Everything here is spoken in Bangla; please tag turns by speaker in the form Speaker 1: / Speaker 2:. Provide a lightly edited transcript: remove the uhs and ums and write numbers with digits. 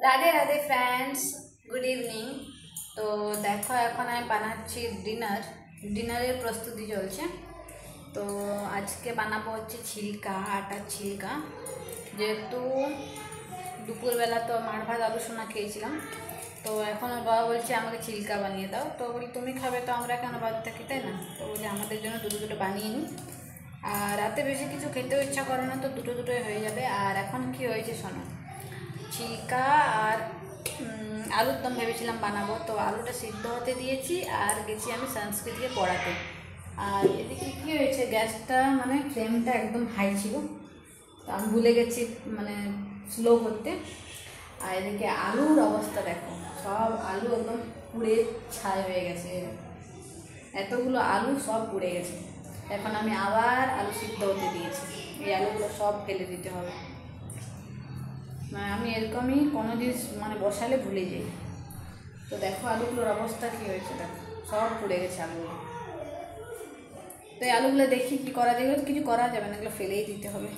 Speaker 1: Radhe Radhe friends, good evening. তো দেখো, এখন আমি বানাচ্ছি ডিনারের প্রস্তুতি চলছে। তো আজকে বানাবো হচ্ছে ছিলকা, আটার ছিলকা। যেহেতু দুপুরবেলা তো মাছ ভাত আলু সোনা খেয়েছিলাম, তো এখন ওর বাবা বলছে আমাকে ছিলকা বানিয়ে দাও। তো বলি তুমি খাবে তো আমরা কেন বাদ থাকি, তাই না? তো বলি আমাদের জন্য দুটো দুটো বানিয়ে নিই। আর রাতে বেশি কিছু খেতেও ইচ্ছা করে না, তো দুটো দুটোই হয়ে যাবে। আর এখন কি হয়েছে শোনো, ছিলকা আর আলুর দম ভেবেছিলাম বানাবো, তো আলুটা সিদ্ধ হতে দিয়েছি আর গেছি আমি সংস্কৃতিকে পড়াতে। আর এদিকে কী হয়েছে, গ্যাসটা মানে ফ্লেমটা একদম হাই ছিল, তো আমি ভুলে গেছি মানে স্লো করতে। আর এদিকে আলুর অবস্থা দেখো, সব আলু একদম পুড়ে ছাই হয়ে গেছে, এতগুলো আলু সব পুড়ে গেছে। এখন আমি আবার আলু সিদ্ধ হতে দিয়েছি, এই আলুগুলো সব ফেলে দিতে হবে। মানে আমি এরকমই কোনো জিনিস মানে বসালে ভুলে যাই। তো দেখো আলুগুলোর অবস্থা কী হয়েছে, দেখো সব পুড়ে গেছে আলুগুলো। তো এই আলুগুলো দেখি কী করা যাবে, কিছু করা যাবে না, এগুলো ফেলেই দিতে হবে।